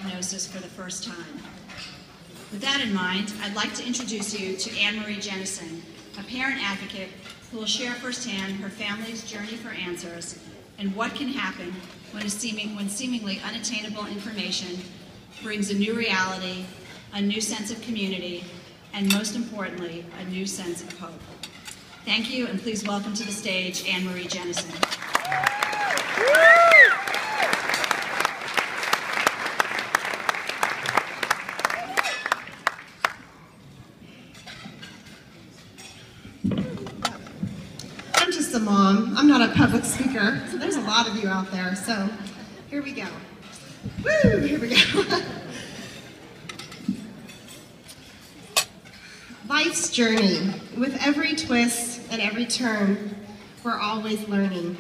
diagnosis for the first time. With that in mind, I'd like to introduce you to Anne-Marie Jennison, a parent advocate who will share firsthand her family's journey for answers and what can happen when seemingly unattainable information brings a new reality, a new sense of community, and most importantly, a new sense of hope. Thank you, and please welcome to the stage Anne-Marie Jennison. I'm just a mom. I'm not a public speaker, so there's a lot of you out there, so here we go. Woo! Here we go. Life's journey. With every twist and every turn, we're always learning.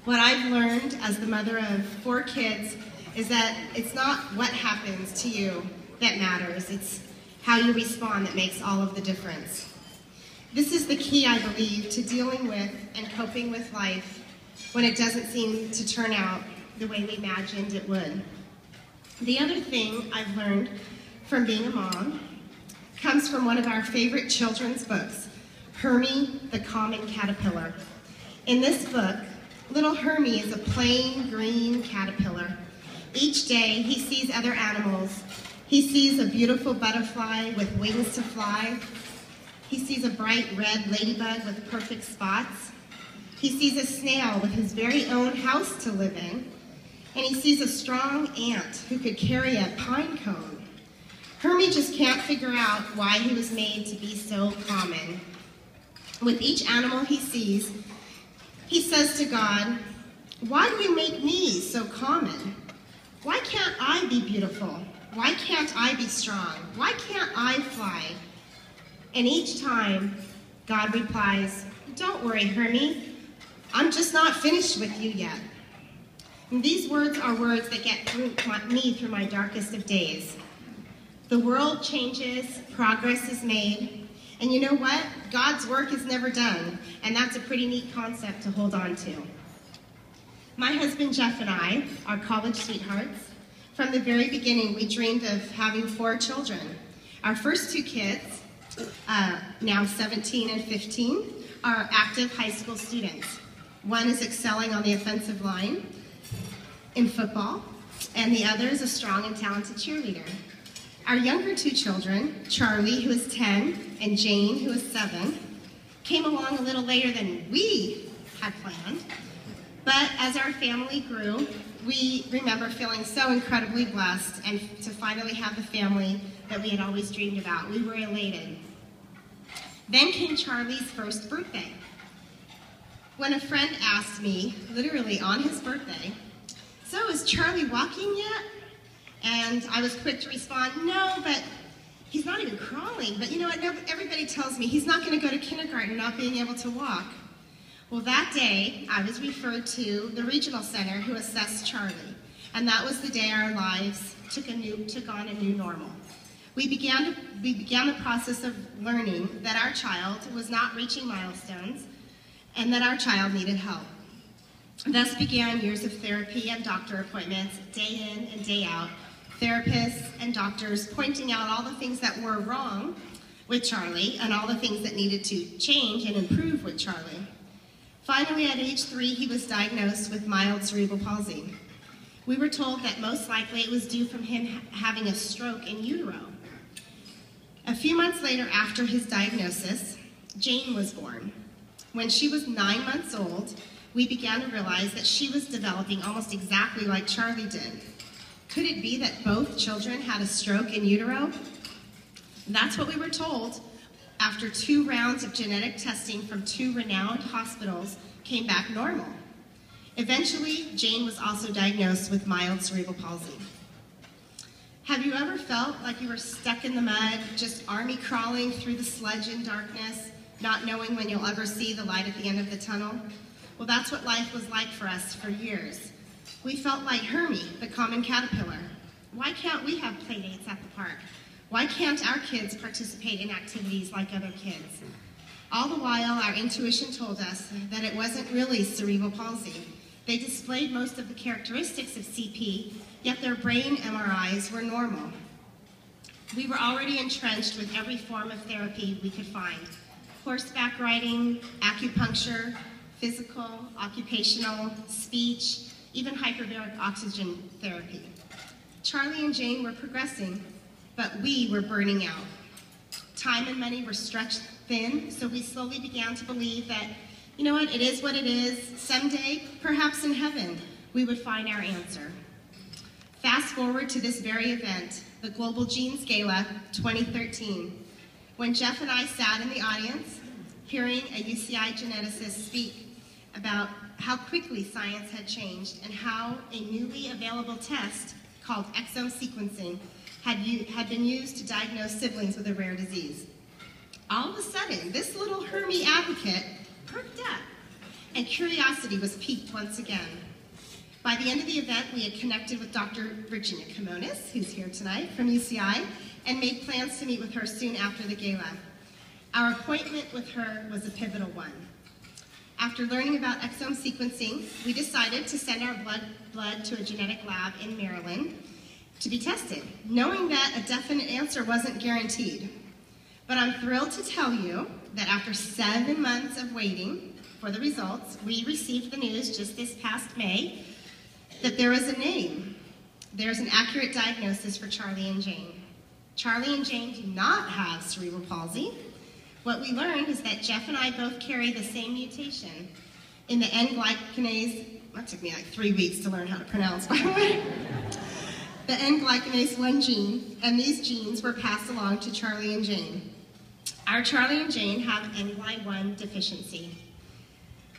What I've learned as the mother of 4 kids is that it's not what happens to you that matters. It's how you respond that makes all of the difference. This is the key, I believe, to dealing with and coping with life when it doesn't seem to turn out the way we imagined it would. The other thing I've learned from being a mom comes from one of our favorite children's books, Hermie the Common Caterpillar. In this book, little Hermie is a plain green caterpillar. Each day he sees other animals. He sees a beautiful butterfly with wings to fly. He sees a bright red ladybug with perfect spots. He sees a snail with his very own house to live in. And he sees a strong ant who could carry a pine cone. Hermie just can't figure out why he was made to be so common. With each animal he sees, he says to God, "Why do you make me so common? Why can't I be beautiful? Why can't I be strong? Why can't I fly?" And each time, God replies, "Don't worry, Hermie, I'm just not finished with you yet." And these words are words that get me through my darkest of days. The world changes, progress is made, and you know what? God's work is never done, and that's a pretty neat concept to hold on to. My husband Jeff and I are college sweethearts. From the very beginning, we dreamed of having 4 children. Our first 2 kids, now 17 and 15, are active high school students. One is excelling on the offensive line in football, and the other is a strong and talented cheerleader. Our younger 2 children, Charlie, who is 10, and Jane, who is 7, came along a little later than we had planned. But as our family grew, we remember feeling so incredibly blessed and to finally have the family that we had always dreamed about. We were elated. Then came Charlie's first birthday. When a friend asked me, literally on his birthday, "So is Charlie walking yet?" And I was quick to respond, "No, but he's not even crawling. But you know what, everybody tells me he's not going to go to kindergarten not being able to walk." Well, that day, I was referred to the regional center who assessed Charlie. And that was the day our lives took on a new normal. We began the process of learning that our child was not reaching milestones and that our child needed help. Thus began years of therapy and doctor appointments, day in and day out, therapists and doctors pointing out all the things that were wrong with Charlie and all the things that needed to change and improve with Charlie. Finally, at age 3, he was diagnosed with mild cerebral palsy. We were told that most likely it was due from him having a stroke in utero. A few months later after his diagnosis, Jane was born. When she was 9 months old, we began to realize that she was developing almost exactly like Charlie did. Could it be that both children had a stroke in utero? That's what we were told after 2 rounds of genetic testing from 2 renowned hospitals came back normal. Eventually, Jane was also diagnosed with mild cerebral palsy. Have you ever felt like you were stuck in the mud, just army crawling through the sludge and darkness, not knowing when you'll ever see the light at the end of the tunnel? Well, that's what life was like for us for years. We felt like Hermie, the common caterpillar. Why can't we have play dates at the park? Why can't our kids participate in activities like other kids? All the while, our intuition told us that it wasn't really cerebral palsy. They displayed most of the characteristics of CP, yet their brain MRIs were normal. We were already entrenched with every form of therapy we could find: horseback riding, acupuncture, physical, occupational, speech, even hyperbaric oxygen therapy. Charlie and Jane were progressing, but we were burning out. Time and money were stretched thin, so we slowly began to believe that, you know what it is. Someday, perhaps in heaven, we would find our answer. Fast forward to this very event, the Global Genes Gala 2013, when Jeff and I sat in the audience, hearing a UCI geneticist speak about how quickly science had changed and how a newly available test called exome sequencing had been used to diagnose siblings with a rare disease. All of a sudden, this little Hermie advocate perked up, and curiosity was piqued once again. By the end of the event, we had connected with Dr. Virginia Kimonis, who's here tonight from UCI, and made plans to meet with her soon after the gala. Our appointment with her was a pivotal one. After learning about exome sequencing, we decided to send our blood to a genetic lab in Maryland to be tested, knowing that a definite answer wasn't guaranteed. But I'm thrilled to tell you that after 7 months of waiting for the results, we received the news just this past May that there is a name. There's an accurate diagnosis for Charlie and Jane. Charlie and Jane do not have cerebral palsy. What we learned is that Jeff and I both carry the same mutation in the N-glycanase. That took me like 3 weeks to learn how to pronounce, by the way. The N-glycanase 1 gene, and these genes were passed along to Charlie and Jane. Our Charlie and Jane have N-gly1 deficiency.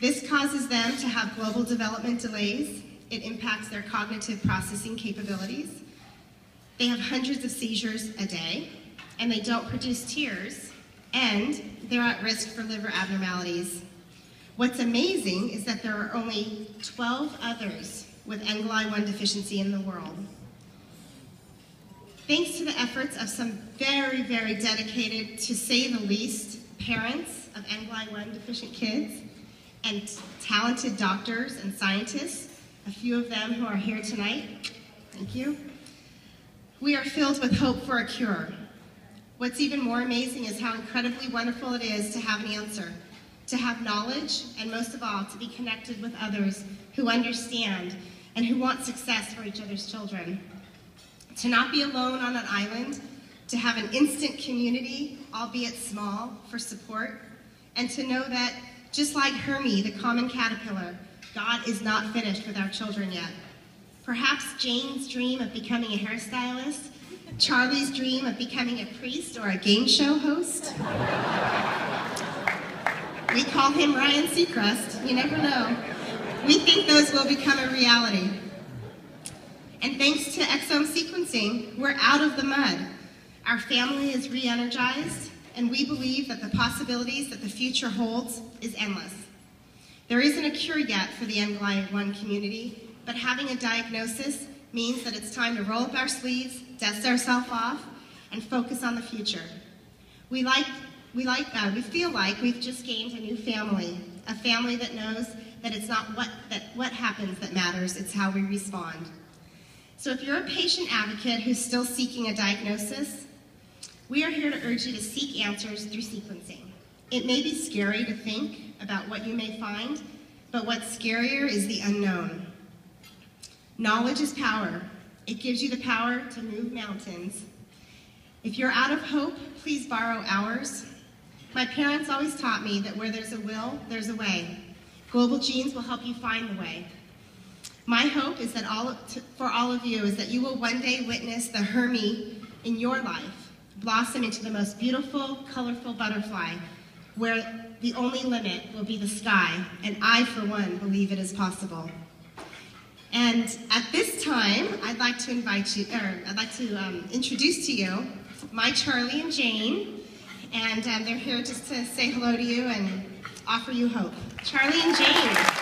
This causes them to have global development delays. It impacts their cognitive processing capabilities. They have hundreds of seizures a day, and they don't produce tears, and they're at risk for liver abnormalities. What's amazing is that there are only 12 others with N-gly1 deficiency in the world. Thanks to the efforts of some very, very dedicated, to say the least, parents of N-gly1 deficient kids, and talented doctors and scientists, a few of them who are here tonight, thank you, we are filled with hope for a cure. What's even more amazing is how incredibly wonderful it is to have an answer, to have knowledge, and most of all, to be connected with others who understand and who want success for each other's children. To not be alone on an island, to have an instant community, albeit small, for support, and to know that, just like Hermie, the common caterpillar, God is not finished with our children yet. Perhaps Jane's dream of becoming a hairstylist, Charlie's dream of becoming a priest or a game show host. We call him Ryan Seacrest, you never know. We think those will become a reality. And thanks to exome sequencing, we're out of the mud. Our family is re-energized, and we believe that the possibilities that the future holds is endless. There isn't a cure yet for the N-gly1 community, but having a diagnosis means that it's time to roll up our sleeves, dust ourselves off, and focus on the future. We feel like we've just gained a new family, a family that knows that it's not what happens that matters, it's how we respond. So if you're a patient advocate who's still seeking a diagnosis, we are here to urge you to seek answers through sequencing. It may be scary to think about what you may find, but what's scarier is the unknown. Knowledge is power. It gives you the power to move mountains. If you're out of hope, please borrow ours. My parents always taught me that where there's a will, there's a way. Global Genes will help you find the way. My hope is that for all of you is that you will one day witness the Hermie in your life blossom into the most beautiful, colorful butterfly, where the only limit will be the sky, and I, for one, believe it is possible. And at this time, I'd like to introduce to you my Charlie and Jane, and they're here just to say hello to you and offer you hope. Charlie and Jane.